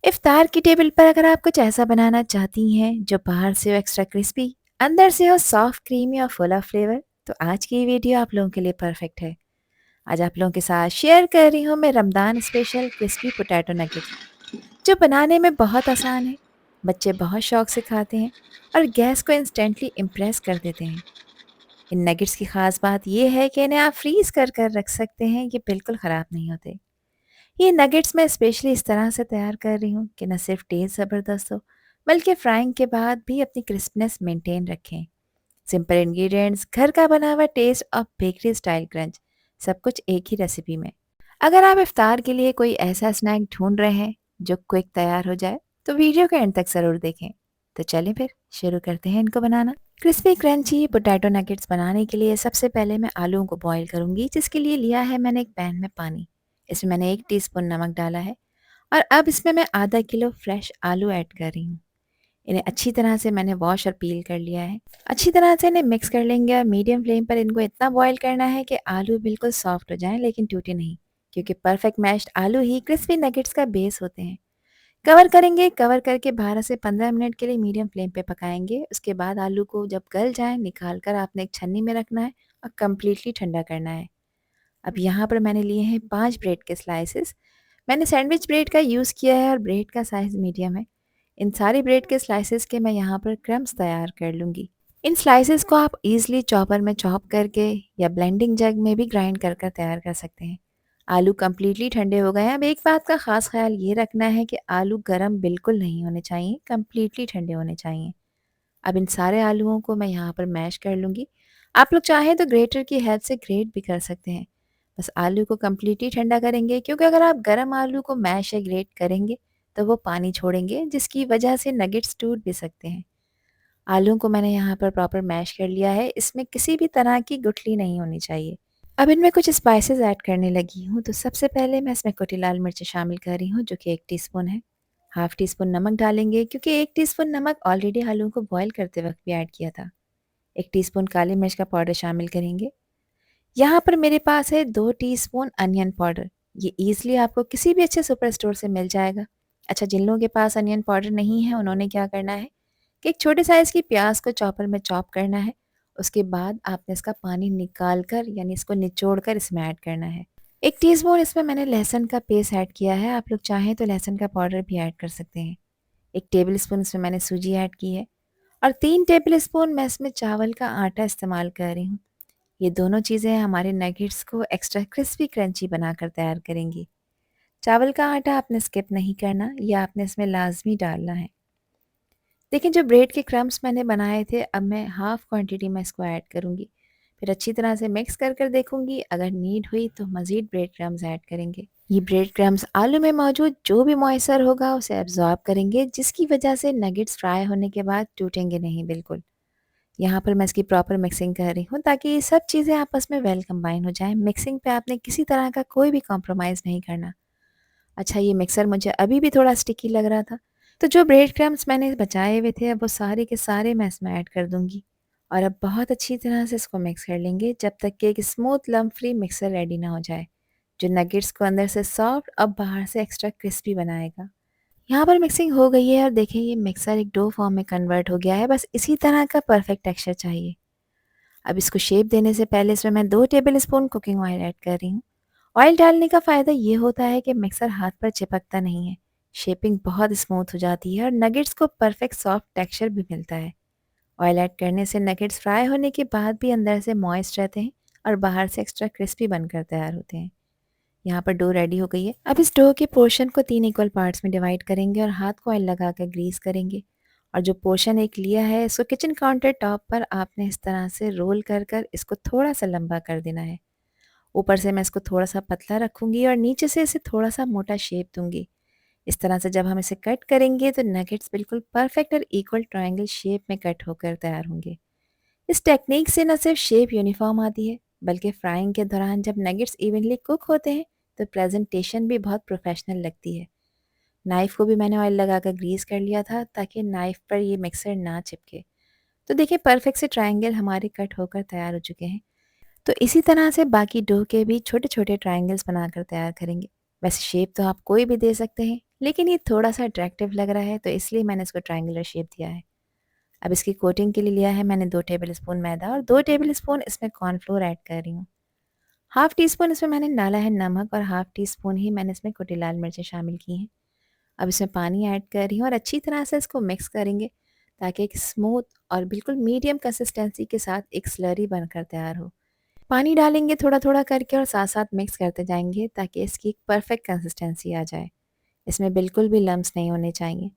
इफ्तार की टेबल पर अगर आप कुछ ऐसा बनाना चाहती हैं जो बाहर से हो एक्स्ट्रा क्रिस्पी, अंदर से हो सॉफ्ट क्रीमी और फुल ऑफ फ्लेवर, तो आज की ये वीडियो आप लोगों के लिए परफेक्ट है। आज आप लोगों के साथ शेयर कर रही हूँ मैं Ramzan special crispy potato nuggets, जो बनाने में बहुत आसान है, बच्चे बहुत शौक से खाते हैं और गैस को इंस्टेंटली इम्प्रेस कर देते हैं। इन नगेट्स की ख़ास बात यह है कि इन्हें आप फ्रीज़ कर कर रख सकते हैं, ये बिल्कुल ख़राब नहीं होते। ये नगेट्स मैं स्पेशली इस तरह से तैयार कर रही हूँ कि न सिर्फ टेस्ट ज़बरदस्त हो, बल्कि फ्राइंग के बाद भी अपनी क्रिस्पनेस मेंटेन रखें। सिंपल इंग्रेडिएंट्स, घर का बना हुआ टेस्ट और बेकरी स्टाइल क्रंच, सब कुछ एक ही रेसिपी में। अगर आप इफ्तार के लिए कोई ऐसा स्नैक ढूंढ रहे हैं जो क्विक तैयार हो जाए, तो वीडियो के एंड तक ज़रूर देखें। तो चलें फिर शुरू करते हैं इनको बनाना। क्रिस्पी क्रंची पोटैटो नगेट्स बनाने के लिए सबसे पहले मैं आलूओं को बॉईल करूंगी, जिसके लिए लिया है मैंने एक पैन में पानी। इसमें मैंने 1 टीस्पून नमक डाला है और अब इसमें मैं आधा किलो फ्रेश आलू ऐड कर रही हूँ। इन्हें अच्छी तरह से मैंने वॉश और पील कर लिया है। अच्छी तरह से इन्हें मिक्स कर लेंगे और मीडियम फ्लेम पर इनको इतना बॉईल करना है कि आलू बिल्कुल सॉफ्ट हो जाएं, लेकिन टूटे नहीं, क्योंकि परफेक्ट मैश्ड आलू ही क्रिस्पी नगेट्स का बेस होते हैं। कवर करेंगे, कवर करके 12 से 15 मिनट के लिए मीडियम फ्लेम पे पकाएंगे। उसके बाद आलू को जब गल जाए निकाल कर आपने एक छन्नी में रखना है और कम्प्लीटली ठंडा करना है। अब यहाँ पर मैंने लिए हैं 5 ब्रेड के स्लाइसेस। मैंने सैंडविच ब्रेड का यूज़ किया है और ब्रेड का साइज़ मीडियम है। इन सारी ब्रेड के स्लाइसेस के मैं यहाँ पर क्रम्स तैयार कर लूँगी। इन स्लाइसेस को आप इजीली चॉपर में चॉप करके या ब्लेंडिंग जग में भी ग्राइंड कर कर तैयार कर सकते हैं। आलू कम्प्लीटली ठंडे हो गए हैं। अब एक बात का ख़ास ख्याल ये रखना है कि आलू गर्म बिल्कुल नहीं होने चाहिए, कम्प्लीटली ठंडे होने चाहिए। अब इन सारे आलूओं को मैं यहाँ पर मैश कर लूँगी। आप लोग चाहें तो ग्रेटर की हेल्प से ग्रेट भी कर सकते हैं। बस आलू को कम्प्लीटली ठंडा करेंगे, क्योंकि अगर आप गर्म आलू को मैश या ग्रेट करेंगे तो वो पानी छोड़ेंगे, जिसकी वजह से नगेट्स टूट भी सकते हैं। आलूओं को मैंने यहाँ पर प्रॉपर मैश कर लिया है। इसमें किसी भी तरह की गुठली नहीं होनी चाहिए। अब इनमें कुछ स्पाइसेस ऐड करने लगी हूँ। तो सबसे पहले मैं इसमें कुटी लाल मिर्च शामिल कर रही हूँ, जो कि 1 टीस्पून है। हाफ़ टी स्पून नमक डालेंगे, क्योंकि 1 टीस्पून नमक ऑलरेडी आलूओं को बॉयल करते वक्त भी ऐड किया था। 1 टीस्पून काली मिर्च का पाउडर शामिल करेंगे। यहाँ पर मेरे पास है 2 टीस्पून अनियन पाउडर। ये ईज़िली आपको किसी भी अच्छे सुपर स्टोर से मिल जाएगा। अच्छा, जिन लोगों के पास अनियन पाउडर नहीं है, उन्होंने क्या करना है कि एक छोटे साइज़ की प्याज को चॉपर में चॉप करना है। उसके बाद आपने इसका पानी निकाल कर, यानी इसको निचोड़ कर इसमें ऐड करना है। 1 टीस्पून इसमें मैंने लहसुन का पेस्ट ऐड किया है। आप लोग चाहें तो लहसुन का पाउडर भी ऐड कर सकते हैं। 1 टेबलस्पून इसमें मैंने सूजी ऐड की है और 3 टेबलस्पून मैं इसमें चावल का आटा इस्तेमाल कर रही हूँ। ये दोनों चीज़ें हमारे नगेट्स को एक्स्ट्रा क्रिस्पी क्रंची बनाकर तैयार करेंगी। चावल का आटा आपने स्किप नहीं करना, या आपने इसमें लाज़मी डालना है। देखिए, जो ब्रेड के क्रम्स मैंने बनाए थे, अब मैं हाफ़ क्वांटिटी में इसको ऐड करूँगी। फिर अच्छी तरह से मिक्स कर कर देखूँगी, अगर नीड हुई तो मज़ीद ब्रेड क्रम्स ऐड करेंगे। ये ब्रेड क्रम्स आलू में मौजूद जो भी मॉइस्चर होगा उसे एब्ज़ॉर्ब करेंगे, जिसकी वजह से नगेट्स फ्राई होने के बाद टूटेंगे नहीं बिल्कुल। यहाँ पर मैं इसकी प्रॉपर मिक्सिंग कर रही हूँ, ताकि ये सब चीज़ें आपस में वेल कंबाइन हो जाएँ। मिक्सिंग पे आपने किसी तरह का कोई भी कॉम्प्रोमाइज़ नहीं करना। अच्छा, ये मिक्सर मुझे अभी भी थोड़ा स्टिकी लग रहा था, तो जो ब्रेड क्रम्स मैंने बचाए हुए थे, अब वो सारे के सारे मैं इसमें ऐड कर दूँगी और अब बहुत अच्छी तरह से इसको मिक्स कर लेंगे, जब तक कि एक smooth lump free mixer ready ना हो जाए, जो नगेट्स को अंदर से सॉफ्ट और बाहर से एक्स्ट्रा क्रिस्पी बनाएगा। यहाँ पर मिक्सिंग हो गई है और देखिए, ये मिक्सर एक डो फॉर्म में कन्वर्ट हो गया है। बस इसी तरह का परफेक्ट टेक्सचर चाहिए। अब इसको शेप देने से पहले इसमें मैं 2 टेबलस्पून कुकिंग ऑयल ऐड कर रही हूँ। ऑयल डालने का फ़ायदा ये होता है कि मिक्सर हाथ पर चिपकता नहीं है, शेपिंग बहुत स्मूथ हो जाती है और नगेट्स को परफेक्ट सॉफ्ट टेक्सचर भी मिलता है। ऑयल ऐड करने से नगेट्स फ्राई होने के बाद भी अंदर से मॉइस्ट रहते हैं और बाहर से एक्स्ट्रा क्रिस्पी बनकर तैयार होते हैं। यहाँ पर डो रेडी हो गई है। अब इस डो के पोर्शन को 3 इक्वल पार्ट्स में डिवाइड करेंगे और हाथ को ऑयल लगा कर ग्रीस करेंगे। और जो पोर्शन एक लिया है, इसको किचन काउंटर टॉप पर आपने इस तरह से रोल कर कर इसको थोड़ा सा लंबा कर देना है। ऊपर से मैं इसको थोड़ा सा पतला रखूँगी और नीचे से इसे थोड़ा सा मोटा शेप दूँगी। इस तरह से जब हम इसे कट करेंगे तो नगेट्स बिल्कुल परफेक्ट और इक्वल ट्रायंगल शेप में कट होकर तैयार होंगे। इस टेक्निक से न सिर्फ शेप यूनिफॉर्म आती है, बल्कि फ्राइंग के दौरान जब नगेट्स इवनली कुक होते हैं तो प्रेजेंटेशन भी बहुत प्रोफेशनल लगती है। नाइफ़ को भी मैंने ऑयल लगाकर ग्रीस कर लिया था, ताकि नाइफ़ पर ये मिक्सर ना चिपके। तो देखिए, परफेक्ट से ट्रायंगल हमारे कट होकर तैयार हो चुके हैं। तो इसी तरह से बाकी डो के भी छोटे छोटे ट्रायंगल्स बनाकर तैयार करेंगे। वैसे शेप तो आप कोई भी दे सकते हैं, लेकिन ये थोड़ा-सा अट्रैक्टिव लग रहा है, तो इसलिए मैंने इसको ट्रायंगुलर शेप दिया है। अब इसकी कोटिंग के लिए लिया है मैंने 2 टेबलस्पून मैदा और 2 टेबलस्पून इसमें कॉर्नफ्लोर ऐड कर रही हूँ। हाफ़ टी स्पून इसमें मैंने डाला है नमक और हाफ़ टी स्पून ही मैंने इसमें कुटी लाल मिर्चें शामिल की हैं। अब इसमें पानी ऐड कर रही हूँ और अच्छी तरह से इसको मिक्स करेंगे ताकि एक स्मूथ और बिल्कुल मीडियम कंसिस्टेंसी के साथ एक स्लरी बनकर तैयार हो। पानी डालेंगे थोड़ा-थोड़ा करके और साथ-साथ मिक्स करते जाएँगे ताकि इसकी एक परफेक्ट कंसिस्टेंसी आ जाए। इसमें बिल्कुल भी लम्प्स नहीं होने चाहिए।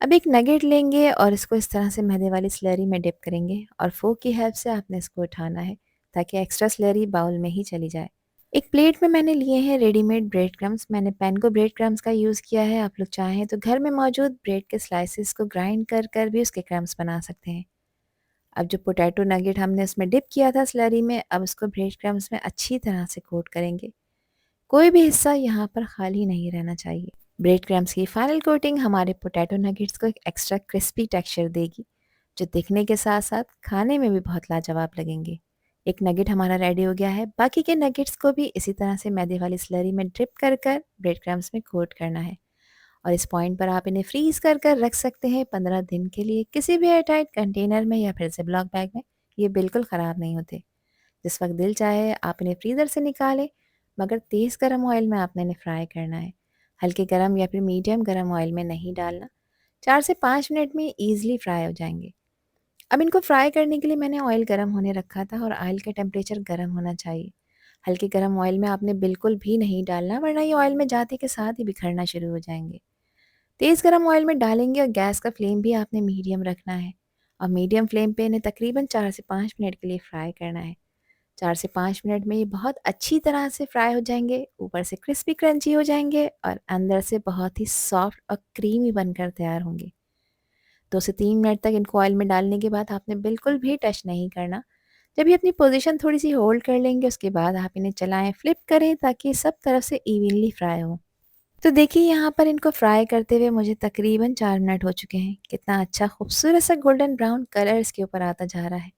अब एक नगेट लेंगे और इसको इस तरह से मैदे वाली स्लरी में डिप करेंगे और फोक की हेल्प से आपने इसको उठाना है ताकि एक्स्ट्रा स्लरी बाउल में ही चली जाए। एक प्लेट में मैंने लिए हैं रेडीमेड ब्रेड क्रम्स। मैंने पैनको ब्रेड क्रम्स का यूज़ किया है। आप लोग चाहें तो घर में मौजूद ब्रेड के स्लाइसेस को ग्राइंड कर भी उसके क्रम्स बना सकते हैं। अब जो पोटैटो नगेट हमने उसमें डिप किया था स्लरी में, अब उसको ब्रेड क्रम्स में अच्छी तरह से कोट करेंगे। कोई भी हिस्सा यहाँ पर खाली नहीं रहना चाहिए। ब्रेड क्रम्स की फाइनल कोटिंग हमारे पोटैटो नगेट्स को एक एक्स्ट्रा क्रिस्पी टेक्सचर देगी, जो दिखने के साथ-साथ खाने में भी बहुत लाजवाब लगेंगे। एक नगेट हमारा रेडी हो गया है। बाकी के नगेट्स को भी इसी तरह से मैदे वाली स्लरी में डिप कर ब्रेड क्रम्स में कोट करना है और इस पॉइंट पर आप इन्हें फ्रीज़ कर रख सकते हैं 15 दिन के लिए किसी भी एयरटाइट कंटेनर में या फिर ज़िप-लॉक बैग में। ये बिल्कुल ख़राब नहीं होते। जिस वक़्त दिल चाहे आप इन्हें फ्रीज़र से निकालें, मगर तेज़ गरम ऑयल में आपने इन्हें फ्राई करना है। हल्के गरम या फिर मीडियम गरम ऑयल में नहीं डालना। 4 से 5 मिनट में ईज़िली फ्राई हो जाएँगे। अब इनको फ्राई करने के लिए मैंने ऑयल गरम होने रखा था और ऑयल का टेम्परेचर गरम होना चाहिए। हल्के गरम ऑयल में आपने बिल्कुल भी नहीं डालना, वरना ये ऑयल में जाते के साथ ही बिखरना शुरू हो जाएँगे। तेज़ गरम ऑयल में डालेंगे और गैस का फ्लेम भी आपने मीडियम रखना है और मीडियम फ्लेम पे इन्हें तकरीबन 4 से 5 मिनट के लिए फ्राई करना है। 4 से 5 मिनट में ये बहुत अच्छी तरह से फ्राई हो जाएँगे, ऊपर से क्रिस्पी क्रंची हो जाएँगे और अंदर से बहुत ही सॉफ्ट और क्रीमी बनकर तैयार होंगे। 2 से 3 मिनट तक इनको ऑयल में डालने के बाद आपने बिल्कुल भी टच नहीं करना। जब ये अपनी पोज़ीशन थोड़ी-सी होल्ड कर लेंगे, उसके बाद आप इन्हें चलाएँ, फ्लिप करें ताकि सब तरफ से इवनली फ्राई हो। तो देखिए यहाँ पर इनको फ्राई करते हुए मुझे तकरीबन 4 मिनट हो चुके हैं। कितना अच्छा खूबसूरत सा गोल्डन ब्राउन कलर इसके ऊपर आता जा रहा है,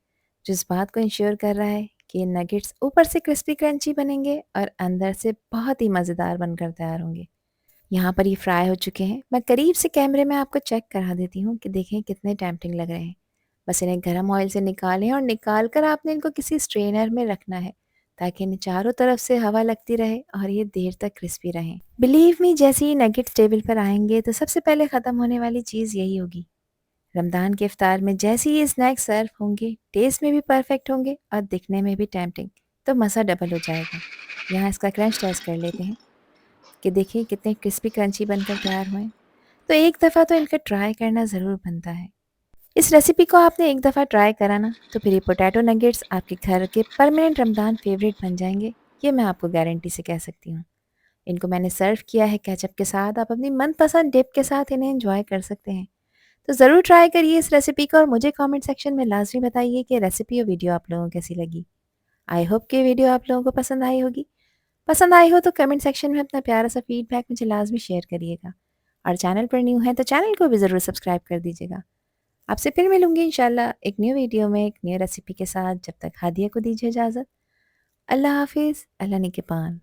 जो इस बात को इंश्योर कर रहा है कि ये नगेट्स ऊपर से क्रिस्पी क्रंची बनेंगे और अंदर से बहुत ही मज़ेदार बनकर तैयार होंगे। यहाँ पर ये फ्राई हो चुके हैं। मैं करीब से कैमरे में आपको चेक करा देती हूँ कि देखें कितने टेम्प्टिंग लग रहे हैं। बस इन्हें गरम ऑयल से निकालें और निकाल कर आपने इनको किसी स्ट्रेनर में रखना है ताकि इन्हें चारों तरफ से हवा लगती रहे और ये देर तक क्रिस्पी रहें। बिलीव मी, जैसे ही नगेट्स टेबल पर आएंगे तो सबसे पहले ख़त्म होने वाली चीज़ यही होगी। रमज़ान के इफ्तार में जैसे ही ये स्नैक्स सर्व होंगे, टेस्ट में भी परफेक्ट होंगे और दिखने में भी टेम्प्टिंग, तो मज़ा डबल हो जाएगा। यहाँ इसका क्रंच टेस्ट कर लेते हैं कि देखिए कितने क्रिस्पी क्रंची बनकर तैयार हुए हैं। तो एक दफ़ा तो इनका ट्राई करना ज़रूर बनता है। इस रेसिपी को आपने एक दफ़ा ट्राई करा ना, तो फिर ये पोटैटो नगेट्स आपके घर के परमानेंट रमज़ान फेवरेट बन जाएँगे, ये मैं आपको गारंटी से कह सकती हूँ। इनको मैंने सर्व किया है केचअप के साथ, आप अपनी मनपसंद डिप के साथ इन्हें एन्जॉय कर सकते हैं। तो ज़रूर ट्राई करिए इस रेसिपी को और मुझे कमेंट सेक्शन में लाज़मी बताइए कि रेसिपी और वीडियो आप लोगों को कैसी लगी। आई होप कि वीडियो आप लोगों को पसंद आई होगी। पसंद आई हो तो कमेंट सेक्शन में अपना प्यारा सा फीडबैक मुझे लाज़मी शेयर करिएगा और चैनल पर न्यू हैं तो चैनल को भी ज़रूर सब्सक्राइब कर दीजिएगा। आपसे फिर मिलूँगी इंशाल्लाह एक न्यू वीडियो में, एक न्यू रेसिपी के साथ। जब तक हादिया को दीजिए इजाज़त। अल्लाह हाफ़िज़, अल्लाह निगहबान।